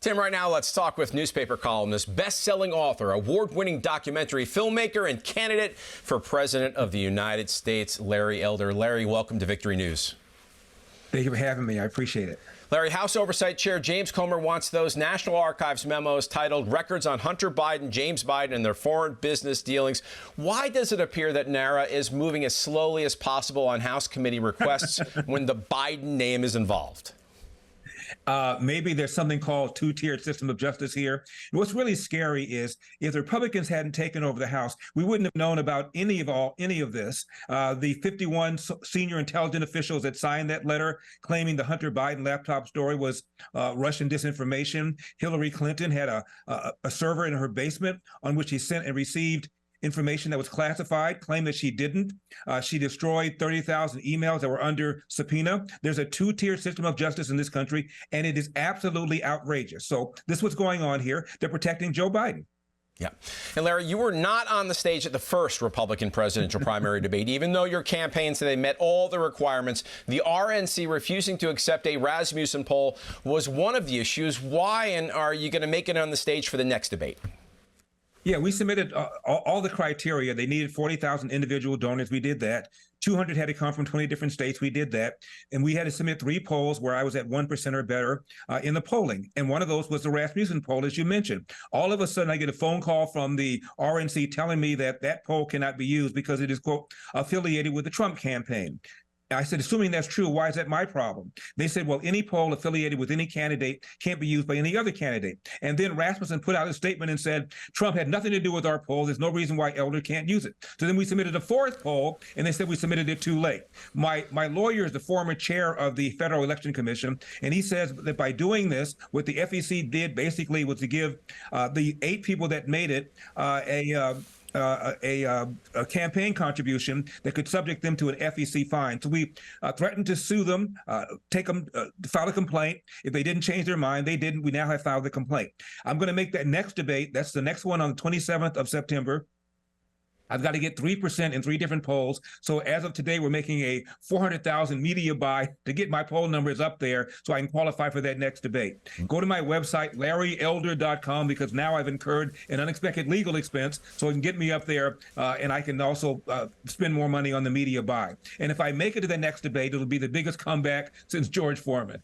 Tim, right now, let's talk with newspaper columnist, best-selling author, award-winning documentary filmmaker, and candidate for President of the United States, Larry Elder. Larry, welcome to Victory News. Thank you for having me. I appreciate it. Larry, House Oversight Chair James Comer wants those National Archives memos titled Records on Hunter Biden, James Biden, and Their Foreign Business Dealings. Why does it appear that NARA is moving as slowly as possible on House committee requests when the Biden name is involved? Maybe there's something called two-tiered system of justice here. And what's really scary is if the Republicans hadn't taken over the House, we wouldn't have known about any of this. The 51 senior intelligence officials that signed that letter claiming the Hunter Biden laptop story was Russian disinformation. Hillary Clinton had a server in her basement on which she sent and received information that was classified, claimed that she didn't. She destroyed 30,000 emails that were under subpoena. There's a two-tier system of justice in this country, and it is absolutely outrageous. So this is what's going on here. They're protecting Joe Biden. Yeah. And Larry, you were not on the stage at the first Republican presidential primary debate, even though your campaign said they met all the requirements. The RNC refusing to accept a Rasmussen poll was one of the issues. Why, and are you going to make it on the stage for the next debate? Yeah, we submitted all the criteria. They needed 40,000 individual donors. We did that. 200 had to come from 20 different states. We did that. And we had to submit 3 polls where I was at 1% or better in the polling. And one of those was the Rasmussen poll, as you mentioned. All of a sudden, I get a phone call from the RNC telling me that that poll cannot be used because it is, quote, affiliated with the Trump campaign. I said, assuming that's true, why is that my problem? They said, well, any poll affiliated with any candidate can't be used by any other candidate. And then Rasmussen put out a statement and said, Trump had nothing to do with our poll. There's no reason why Elder can't use it. So then we submitted a 4th poll, and they said we submitted it too late. My lawyer is the former chair of the Federal Election Commission, and he says that by doing this, what the FEC did basically was to give the 8 people that made it a campaign contribution that could subject them to an FEC fine. So we threatened to sue them, file a complaint. If they didn't change their mind, they didn't. We now have filed the complaint. I'm going to make that next debate. That's the next one on the 27th of September. I've got to get 3% in 3 different polls. So as of today, we're making a 400,000 media buy to get my poll numbers up there so I can qualify for that next debate. Go to my website, LarryElder.com, because now I've incurred an unexpected legal expense so it can get me up there, and I can also spend more money on the media buy. And if I make it to the next debate, it'll be the biggest comeback since George Foreman.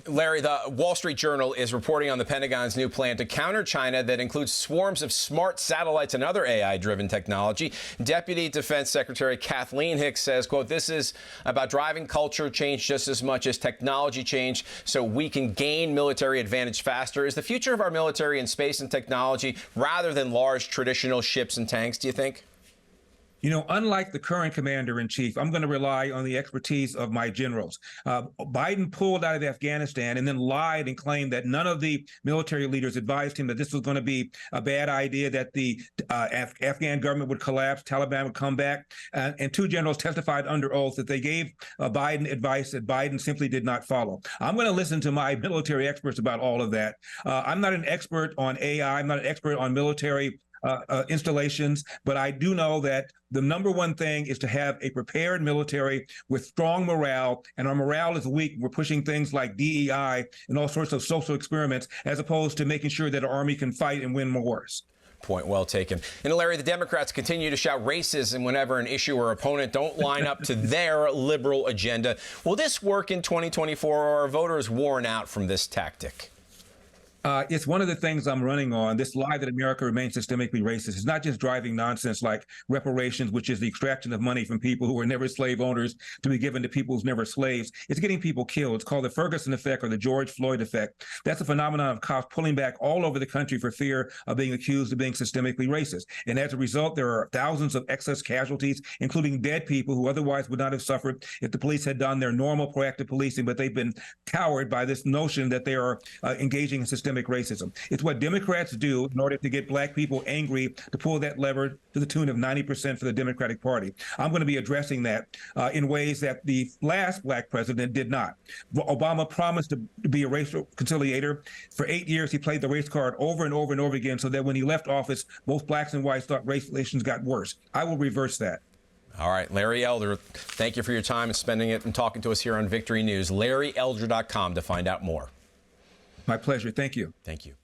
Larry, the Wall Street Journal is reporting on the Pentagon's new plan to counter China that includes swarms of smart satellites and other AI-driven technology. Deputy Defense Secretary Kathleen Hicks says, quote, this is about driving culture change just as much as technology change so we can gain military advantage faster. Is the future of our military in space and technology rather than large traditional ships and tanks, do you think? You know, unlike the current commander-in-chief, I'm going to rely on the expertise of my generals. Biden pulled out of Afghanistan and then lied and claimed that none of the military leaders advised him that this was going to be a bad idea, that the Afghan government would collapse, Taliban would come back. And 2 generals testified under oath that they gave Biden advice that Biden simply did not follow. I'm going to listen to my military experts about all of that. I'm not an expert on AI. I'm not an expert on military installations, but I do know that the number one thing is to have a prepared military with strong morale, and our morale is weak. We're pushing things like DEI and all sorts of social experiments, as opposed to making sure that our army can fight and win wars. Point well taken. And Larry, the Democrats continue to shout racism whenever an issue or opponent don't line up to their liberal agenda. Will this work in 2024, or are voters worn out from this tactic? It's one of the things I'm running on, this lie that America remains systemically racist. It's not just driving nonsense like reparations, which is the extraction of money from people who were never slave owners to be given to people who's never slaves. It's getting people killed. It's called the Ferguson effect or the George Floyd effect. That's a phenomenon of cops pulling back all over the country for fear of being accused of being systemically racist. And as a result, there are thousands of excess casualties, including dead people who otherwise would not have suffered if the police had done their normal proactive policing, but they've been cowed by this notion that they are engaging in systemic racism. It's what Democrats do in order to get black people angry to pull that lever to the tune of 90% for the Democratic Party. I'm going to be addressing that in ways that the last black president did not. Obama promised to be a racial conciliator. For 8 years, he played the race card over and over and over again so that when he left office, both blacks and whites thought race relations got worse. I will reverse that. All right, Larry Elder, thank you for your time and spending it and talking to us here on Victory News. LarryElder.com to find out more. My pleasure. Thank you. Thank you.